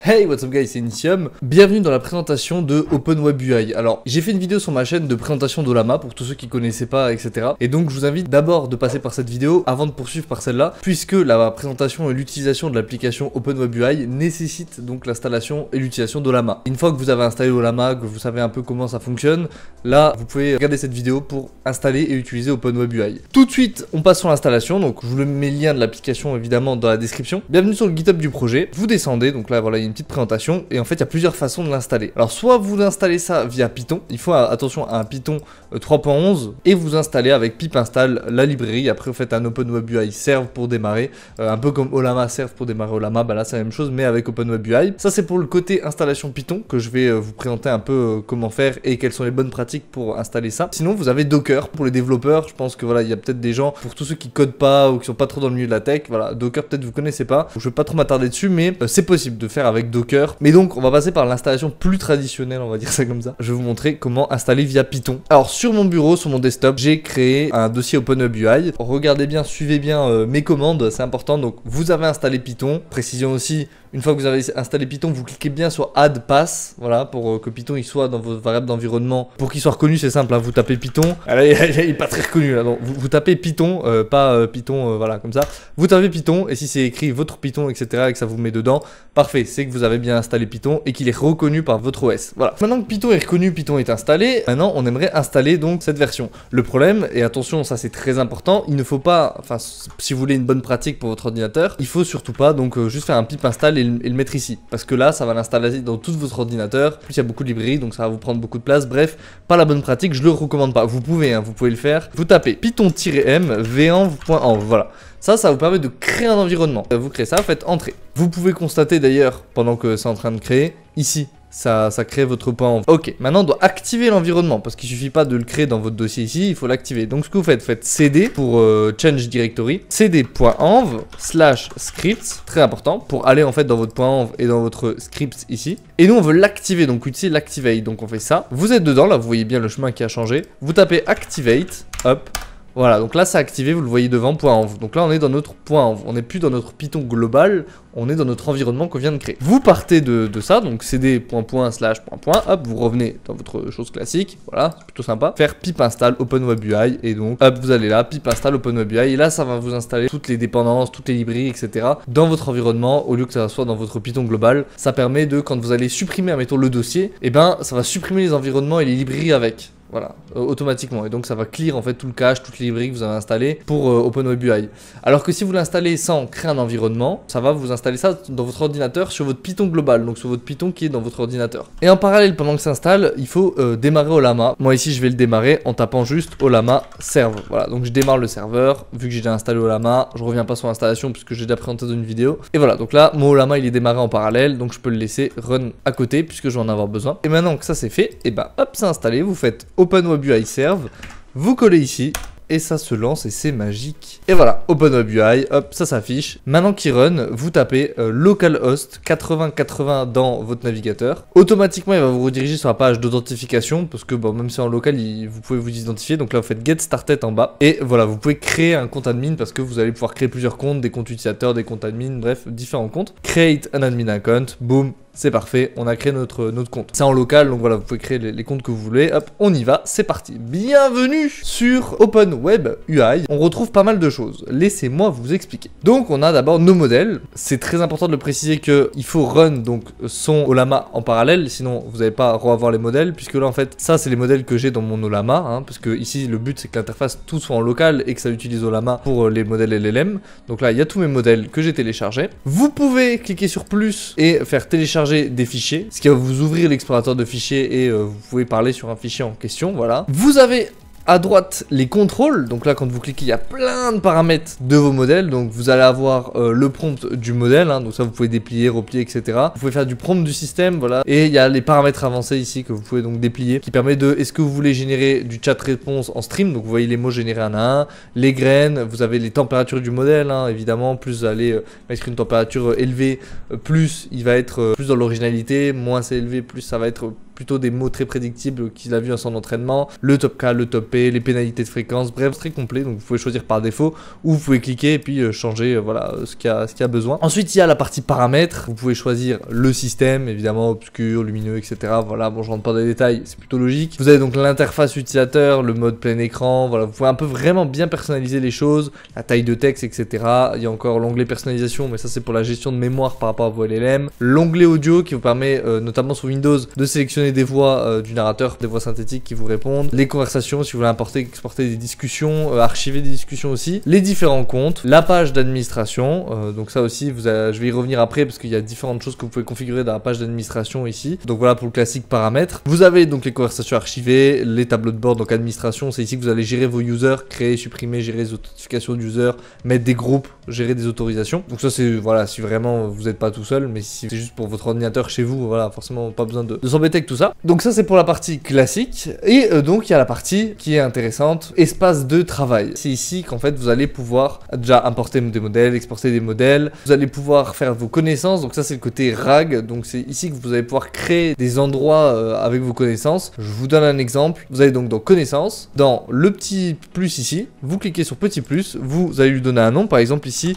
Hey, what's up guys, c'est Initium. Bienvenue dans la présentation de OpenWebUI. Alors, j'ai fait une vidéo sur ma chaîne de présentation d'Olama pour tous ceux qui connaissaient pas, etc. Et donc, je vous invite d'abord de passer par cette vidéo avant de poursuivre par celle-là, puisque la présentation et l'utilisation de l'application OpenWebUI nécessite donc l'installation et l'utilisation d'Olama. Une fois que vous avez installé Olama, que vous savez un peu comment ça fonctionne, là, vous pouvez regarder cette vidéo pour installer et utiliser OpenWebUI. Tout de suite, on passe sur l'installation. Donc, je vous mets le lien de l'application évidemment dans la description. Bienvenue sur le GitHub du projet. Vous descendez, donc là, voilà, il y a une petite présentation et en fait il y a plusieurs façons de l'installer. Alors soit vous installez ça via Python, il faut attention à un Python 3.11 et vous installez avec pip install la librairie. Après vous faites un OpenWebUI serve pour démarrer, un peu comme Olama serve pour démarrer Olama, bah là c'est la même chose mais avec OpenWebUI. Ça c'est pour le côté installation Python que je vais vous présenter un peu comment faire et quelles sont les bonnes pratiques pour installer ça. Sinon vous avez Docker pour les développeurs. Je pense que voilà, il y a peut-être des gens, pour tous ceux qui codent pas ou qui sont pas trop dans le milieu de la tech, voilà, Docker peut-être vous connaissez pas, je vais pas trop m'attarder dessus mais c'est possible de faire avec Docker. Mais donc on va passer par l'installation plus traditionnelle, on va dire ça comme ça. Je vais vous montrer comment installer via Python. Alors sur mon bureau, sur mon desktop, j'ai créé un dossier OpenWebUI. Regardez bien, suivez bien mes commandes, c'est important. Donc vous avez installé Python. Précision aussi, une fois que vous avez installé Python, vous cliquez bien sur Add Pass, voilà, pour que Python il soit dans votre variable d'environnement. Pour qu'il soit reconnu, c'est simple, hein, vous tapez Python. Ah, là, il est pas très reconnu là, donc vous tapez Python, pas Python, voilà, comme ça. Vous tapez Python, et si c'est écrit votre Python, etc., et que ça vous met dedans, parfait, c'est que vous avez bien installé Python et qu'il est reconnu par votre OS. Voilà. Maintenant que Python est reconnu, Python est installé, maintenant on aimerait installer donc cette version. Le problème, et attention, ça c'est très important, il ne faut pas, enfin, si vous voulez une bonne pratique pour votre ordinateur, il faut surtout pas donc juste faire un pip install et le mettre ici. Parce que là, ça va l'installer dans tout votre ordinateur. En plus, il y a beaucoup de librairies, donc ça va vous prendre beaucoup de place. Bref, pas la bonne pratique, je le recommande pas. Vous pouvez, hein, vous pouvez le faire. Vous tapez python-m venv.env, voilà. Ça vous permet de créer un environnement. Vous créez ça, vous faites entrer. Vous pouvez constater d'ailleurs, pendant que c'est en train de créer, ici, ça crée votre point env. Ok, maintenant on doit activer l'environnement, parce qu'il suffit pas de le créer dans votre dossier ici, il faut l'activer. Donc ce que vous faites cd pour change directory, cd.env/scripts, très important, pour aller en fait dans votre point env et dans votre scripts ici. Et nous on veut l'activer, donc utiliser l'activate, donc on fait ça. Vous êtes dedans, là vous voyez bien le chemin qui a changé. Vous tapez activate, hop. Voilà, donc là c'est activé, vous le voyez devant, .env. Donc là on est dans notre .env, on n'est plus dans notre Python global, on est dans notre environnement qu'on vient de créer. Vous partez de ça, donc cd././, hop, vous revenez dans votre chose classique, voilà, c'est plutôt sympa. Faire pip install OpenWebUI, et donc hop, vous allez là, pip install OpenWebUI, et là ça va vous installer toutes les dépendances, toutes les librairies, etc. dans votre environnement, au lieu que ça soit dans votre Python global. Ça permet de, quand vous allez supprimer, admettons, le dossier, et ben ça va supprimer les environnements et les librairies avec. Voilà, automatiquement. Et donc ça va clear en fait tout le cache, toutes les librairies que vous avez installées pour OpenWebUI. Alors que si vous l'installez sans créer un environnement, ça va vous installer ça dans votre ordinateur sur votre Python global, donc sur votre Python qui est dans votre ordinateur. Et en parallèle, pendant que ça s'installe, il faut démarrer Olama. Moi ici je vais le démarrer en tapant juste Olama serve. Voilà, donc je démarre le serveur, vu que j'ai déjà installé Olama, je reviens pas sur l'installation puisque j'ai déjà présenté dans une vidéo. Et voilà, donc là mon Olama il est démarré en parallèle, donc je peux le laisser run à côté puisque je vais en avoir besoin. Et maintenant que ça c'est fait, et bah hop, c'est installé, vous faites OpenWebUI serve, vous collez ici et ça se lance et c'est magique. Et voilà, OpenWebUI, hop, ça s'affiche. Maintenant qu'il run, vous tapez localhost 8080 dans votre navigateur. Automatiquement, il va vous rediriger sur la page d'authentification parce que bon, même si en local, vous pouvez vous identifier. Donc là, vous faites get started en bas et voilà, vous pouvez créer un compte admin parce que vous allez pouvoir créer plusieurs comptes, des comptes utilisateurs, des comptes admin, bref, différents comptes. Create an admin account, boum. C'est parfait, on a créé notre compte. C'est en local, donc voilà, vous pouvez créer les comptes que vous voulez. Hop, on y va, c'est parti. Bienvenue sur OpenWebUI. On retrouve pas mal de choses. Laissez-moi vous expliquer. Donc, on a d'abord nos modèles. C'est très important de le préciser qu'il faut run donc son Olama en parallèle, sinon vous n'allez pas revoir les modèles, puisque là en fait, ça c'est les modèles que j'ai dans mon Olama, hein, parce que ici le but c'est que l'interface tout soit en local et que ça utilise Olama pour les modèles LLM. Donc là, il y a tous mes modèles que j'ai téléchargés. Vous pouvez cliquer sur plus et faire télécharger des fichiers, ce qui va vous ouvrir l'explorateur de fichiers et vous pouvez parler sur un fichier en question, voilà. Vous avez à droite les contrôles, donc là quand vous cliquez il y a plein de paramètres de vos modèles, donc vous allez avoir le prompt du modèle, hein, donc ça vous pouvez déplier, replier, etc. Vous pouvez faire du prompt du système, voilà, et il y a les paramètres avancés ici que vous pouvez donc déplier, qui permet de, est-ce que vous voulez générer du chat réponse en stream, donc vous voyez les mots générés un à un, les graines, vous avez les températures du modèle, hein, évidemment, plus vous allez mettre une température élevée, plus il va être plus dans l'originalité, moins c'est élevé, plus ça va être plutôt des mots très prédictibles qu'il a vu à son entraînement, le top K, le top P, les pénalités de fréquence, bref, très complet. Donc vous pouvez choisir par défaut ou vous pouvez cliquer et puis changer voilà ce qu'il y a besoin. Ensuite, il y a la partie paramètres. Vous pouvez choisir le système, évidemment obscur, lumineux, etc. Voilà, bon, je rentre pas dans les détails, c'est plutôt logique. Vous avez donc l'interface utilisateur, le mode plein écran. Voilà, vous pouvez un peu vraiment bien personnaliser les choses, la taille de texte, etc. Il y a encore l'onglet personnalisation, mais ça c'est pour la gestion de mémoire par rapport à vos LLM. L'onglet audio qui vous permet, notamment sur Windows, de sélectionner des voix du narrateur, des voix synthétiques qui vous répondent. Les conversations, si vous voulez importer, exporter des discussions, archiver des discussions aussi. Les différents comptes, la page d'administration. Donc ça aussi, je vais y revenir après parce qu'il y a différentes choses que vous pouvez configurer dans la page d'administration ici. Donc voilà pour le classique paramètres. Vous avez donc les conversations archivées, les tableaux de bord, donc administration. C'est ici que vous allez gérer vos users, créer, supprimer, gérer les authentifications d'users, mettre des groupes, gérer des autorisations. Donc ça c'est, voilà, si vraiment vous n'êtes pas tout seul, mais si c'est juste pour votre ordinateur chez vous, voilà, forcément pas besoin de s'embêter avec tout ça. Donc ça c'est pour la partie classique. Et donc il y a la partie qui est intéressante, espace de travail. C'est ici qu'en fait vous allez pouvoir déjà importer des modèles, exporter des modèles. Vous allez pouvoir faire vos connaissances. Donc ça c'est le côté RAG. Donc c'est ici que vous allez pouvoir créer des endroits avec vos connaissances. Je vous donne un exemple. Vous allez donc dans connaissances, dans le petit plus ici, vous cliquez sur petit plus, vous allez lui donner un nom, par exemple ici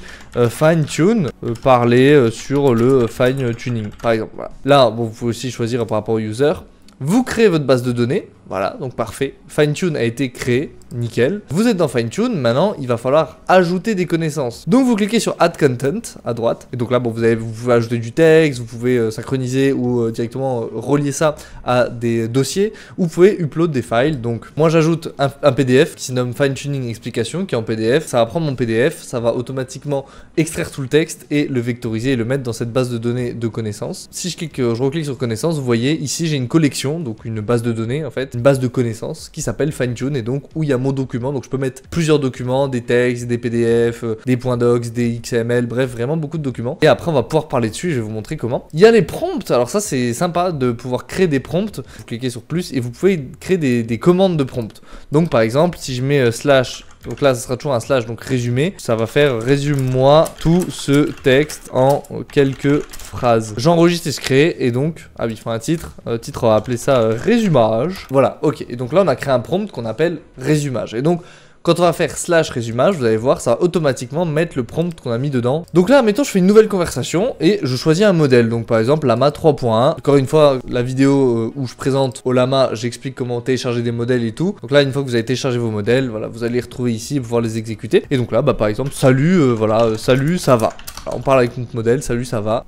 fine tune, parler sur le fine tuning par exemple. Voilà. Là bon, vous pouvez aussi choisir par rapport au user. Vous créez votre base de données, voilà, donc parfait. Fine-tune a été créé, nickel. Vous êtes dans Fine-tune, maintenant il va falloir ajouter des connaissances. Donc vous cliquez sur Add Content à droite, et donc là bon, vous pouvez ajouter du texte, vous pouvez synchroniser ou directement relier ça à des dossiers, ou vous pouvez upload des files. Donc moi j'ajoute un PDF qui se nomme Fine-tuning explication, qui est en PDF. Ça va prendre mon PDF, ça va automatiquement extraire tout le texte et le vectoriser et le mettre dans cette base de données de connaissances. Si je reclique sur connaissances, vous voyez ici j'ai une collection, donc une base de données en fait, une base de connaissances qui s'appelle Fine-tune, et donc où il y a mon document. Donc je peux mettre plusieurs documents, des textes, des PDF, des points docs, des XML, bref, vraiment beaucoup de documents. Et après on va pouvoir parler dessus, je vais vous montrer comment. Il y a les prompts, alors ça c'est sympa de pouvoir créer des prompts. Vous cliquez sur plus et vous pouvez créer des commandes de prompts. Donc par exemple si je mets slash, donc là, ce sera toujours un slash, donc résumé. Ça va faire résume-moi tout ce texte en quelques phrases. J'enregistre et je crée, et donc, ah oui, il faut un titre. Titre, on va appeler ça résumage. Voilà, ok. Et donc là, on a créé un prompt qu'on appelle résumage. Et donc, quand on va faire slash résumage, vous allez voir, ça va automatiquement mettre le prompt qu'on a mis dedans. Donc là, mettons, je fais une nouvelle conversation et je choisis un modèle. Donc par exemple, Llama 3.1. Encore une fois, la vidéo où je présente au Llama, j'explique comment télécharger des modèles et tout. Donc là, une fois que vous avez téléchargé vos modèles, voilà, vous allez les retrouver ici pour pouvoir les exécuter. Et donc là, bah par exemple, salut, voilà, salut, ça va. Alors, on parle avec notre modèle, salut, ça va.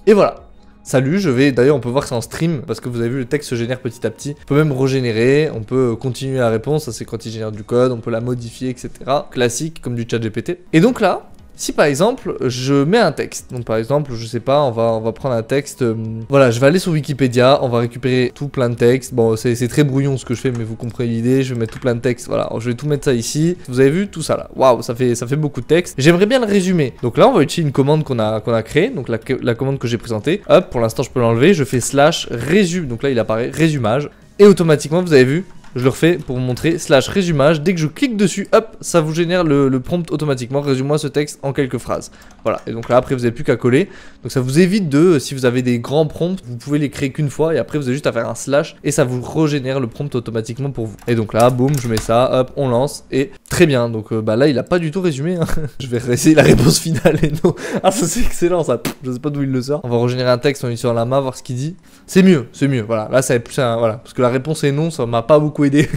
Et voilà. Salut, d'ailleurs on peut voir que c'est en stream parce que vous avez vu le texte se génère petit à petit. On peut même régénérer, on peut continuer la réponse, ça c'est quand il génère du code, on peut la modifier, etc. Classique comme du chat GPT. Et donc là, si par exemple je mets un texte, donc par exemple je sais pas, on va prendre un texte, voilà, je vais aller sur Wikipédia, on va récupérer tout plein de textes. Bon c'est très brouillon ce que je fais mais vous comprenez l'idée, je vais mettre tout plein de textes, voilà, je vais tout mettre ça ici. Vous avez vu tout ça là, waouh, ça fait beaucoup de texte. J'aimerais bien le résumer, donc là on va utiliser une commande qu'on a créée, donc la commande que j'ai présentée. Hop, pour l'instant je peux l'enlever, je fais slash résume, donc là il apparaît résumage, et automatiquement vous avez vu, je le refais pour vous montrer, slash résumage, dès que je clique dessus, hop, ça vous génère le prompt automatiquement, résume-moi ce texte en quelques phrases. Voilà, et donc là après vous n'avez plus qu'à coller, donc ça vous évite si vous avez des grands prompts, vous pouvez les créer qu'une fois, et après vous avez juste à faire un slash, et ça vous régénère le prompt automatiquement pour vous. Et donc là, boum, je mets ça, hop, on lance, et très bien, donc bah là il a pas du tout résumé, hein. Je vais essayer la réponse finale, et non, ah ça c'est excellent ça, je sais pas d'où il le sort. On va régénérer un texte, on est sur Llama, voir ce qu'il dit. C'est mieux, voilà, là ça va être plus un, voilà, parce que la réponse est non, ça m'a pas beaucoup aidé.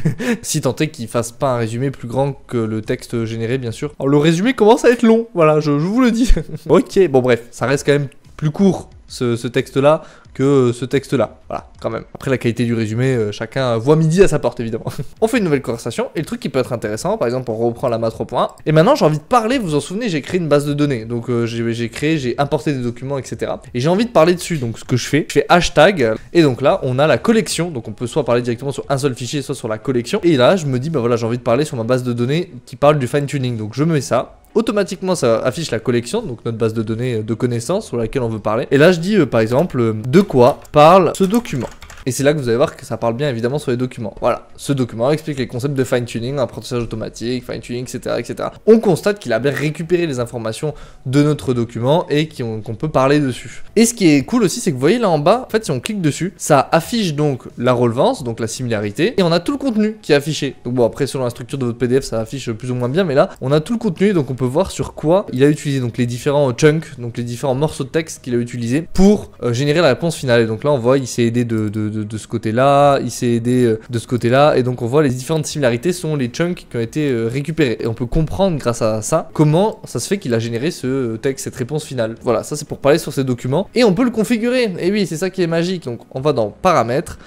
Si tant est qu'il fasse pas un résumé plus grand que le texte généré, bien sûr. Alors, le résumé commence à être long, voilà, je vous le dis. Ok, bon bref, ça reste quand même plus court ce texte-là que ce texte-là. Voilà, quand même. Après, la qualité du résumé, chacun voit midi à sa porte, évidemment. On fait une nouvelle conversation, et le truc qui peut être intéressant, par exemple, on reprend Llama 3.1, et maintenant, j'ai envie de parler, vous vous en souvenez, j'ai créé une base de données, donc j'ai importé des documents, etc. Et j'ai envie de parler dessus, donc ce que je fais hashtag, et donc là, on a la collection, donc on peut soit parler directement sur un seul fichier, soit sur la collection, et là, je me dis, bah voilà, j'ai envie de parler sur ma base de données qui parle du fine-tuning, donc je mets ça. Automatiquement ça affiche la collection, donc notre base de données de connaissances sur laquelle on veut parler. Et là je dis par exemple de quoi parle ce document. Et c'est là que vous allez voir que ça parle bien évidemment sur les documents. Voilà, ce document explique les concepts de fine-tuning, apprentissage automatique, fine-tuning, etc., etc. On constate qu'il a bien récupéré les informations de notre document et qu'on peut parler dessus. Et ce qui est cool aussi, c'est que vous voyez là en bas, en fait, si on clique dessus, ça affiche donc la relevance, donc la similarité, et on a tout le contenu qui est affiché. Donc bon, après, selon la structure de votre PDF, ça affiche plus ou moins bien, mais là, on a tout le contenu, donc on peut voir sur quoi il a utilisé, donc les différents chunks, donc les différents morceaux de texte qu'il a utilisé pour générer la réponse finale. Et donc là, on voit, il s'est aidé de ce côté-là, il s'est aidé de ce côté-là, et donc on voit les différentes similarités sont les chunks qui ont été récupérés. Et on peut comprendre grâce à ça comment ça se fait qu'il a généré ce texte, cette réponse finale. Voilà, ça c'est pour parler sur ces documents. Et on peut le configurer. Et oui, c'est ça qui est magique. Donc on va dans paramètres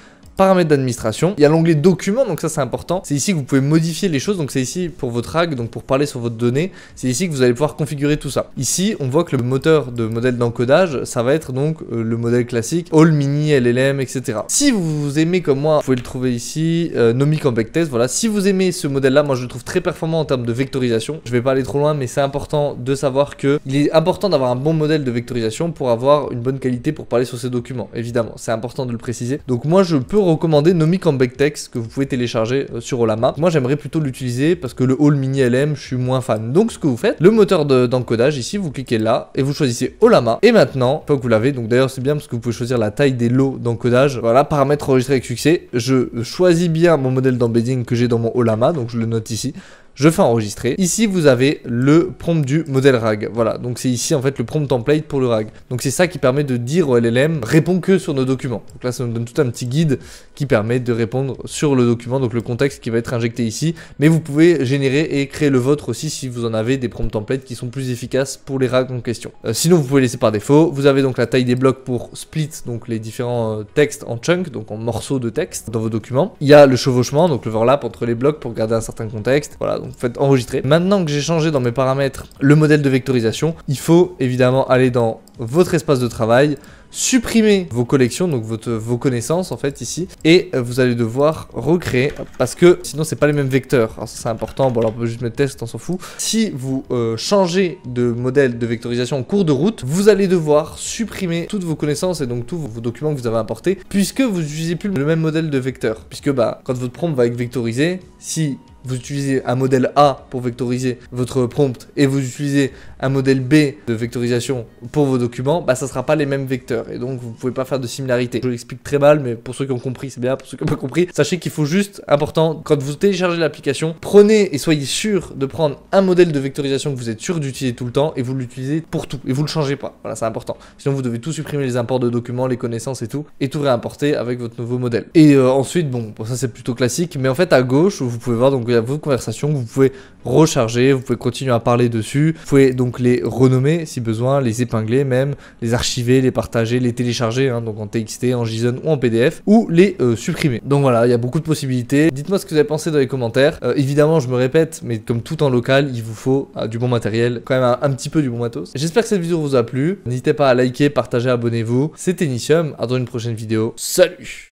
d'administration, il y a l'onglet documents, donc ça c'est important, c'est ici que vous pouvez modifier les choses, donc c'est ici pour votre RAG, donc pour parler sur votre donnée, c'est ici que vous allez pouvoir configurer tout ça. Ici, on voit que le moteur de modèle d'encodage, ça va être donc le modèle classique, All, Mini, LLM, etc. Si vous aimez comme moi, vous pouvez le trouver ici, Nomic en backtest, voilà, si vous aimez ce modèle-là, moi je le trouve très performant en termes de vectorisation, je vais pas aller trop loin, mais c'est important de savoir que il est important d'avoir un bon modèle de vectorisation pour avoir une bonne qualité pour parler sur ces documents, évidemment, c'est important de le préciser. Donc moi je peux recommander Nomic en backtest que vous pouvez télécharger sur Ollama. Moi j'aimerais plutôt l'utiliser parce que le All Mini LM je suis moins fan. Donc ce que vous faites, le moteur d'encodage ici, vous cliquez là et vous choisissez Ollama. Et maintenant, une fois que vous l'avez, donc d'ailleurs c'est bien parce que vous pouvez choisir la taille des lots d'encodage. Voilà, paramètres enregistrés avec succès. Je choisis bien mon modèle d'embedding que j'ai dans mon Ollama, donc je le note ici. Je fais enregistrer. Ici, vous avez le prompt du modèle RAG. Voilà, donc c'est ici en fait le prompt template pour le RAG. Donc c'est ça qui permet de dire au LLM, réponds que sur nos documents. Donc là, ça nous donne tout un petit guide qui permet de répondre sur le document, donc le contexte qui va être injecté ici. Mais vous pouvez générer et créer le vôtre aussi si vous en avez des prompts templates qui sont plus efficaces pour les RAG en question. Sinon, vous pouvez laisser par défaut. Vous avez donc la taille des blocs pour split, donc les différents textes en chunks, donc en morceaux de texte dans vos documents. Il y a le chevauchement, donc l'overlap entre les blocs pour garder un certain contexte. Voilà, donc faites enregistrer. Maintenant que j'ai changé dans mes paramètres le modèle de vectorisation, il faut évidemment aller dans votre espace de travail, supprimer vos collections, donc vos connaissances en fait ici, et vous allez devoir recréer parce que sinon c'est pas les mêmes vecteurs. Alors ça c'est important, bon alors on peut juste mettre test, on s'en fout. Si vous changez de modèle de vectorisation en cours de route, vous allez devoir supprimer toutes vos connaissances et donc tous vos documents que vous avez importés, puisque vous n'utilisez plus le même modèle de vecteur. Puisque bah quand votre prompt va être vectorisé, si vous utilisez un modèle A pour vectoriser votre prompt et vous utilisez un modèle B de vectorisation pour vos documents, bah ça sera pas les mêmes vecteurs et donc vous pouvez pas faire de similarité. Je l'explique très mal, mais pour ceux qui ont compris c'est bien, pour ceux qui n'ont pas compris, sachez qu'il faut juste, important, quand vous téléchargez l'application, prenez et soyez sûr de prendre un modèle de vectorisation que vous êtes sûr d'utiliser tout le temps et vous l'utilisez pour tout et vous le changez pas. Voilà, c'est important. Sinon vous devez tout supprimer, les imports de documents, les connaissances et tout réimporter avec votre nouveau modèle. Et ensuite, bon, ça c'est plutôt classique, mais en fait à gauche vous pouvez voir donc il y a vos conversations que vous pouvez recharger, vous pouvez continuer à parler dessus, vous pouvez donc les renommer si besoin, les épingler même, les archiver, les partager, les télécharger, hein, donc en TXT, en JSON ou en PDF, ou les supprimer. Donc voilà, il y a beaucoup de possibilités. Dites-moi ce que vous avez pensé dans les commentaires. Évidemment, je me répète, mais comme tout en local, il vous faut du bon matériel, quand même un petit peu du bon matos. J'espère que cette vidéo vous a plu. N'hésitez pas à liker, partager, abonnez-vous. C'était Nicium, à dans une prochaine vidéo. Salut!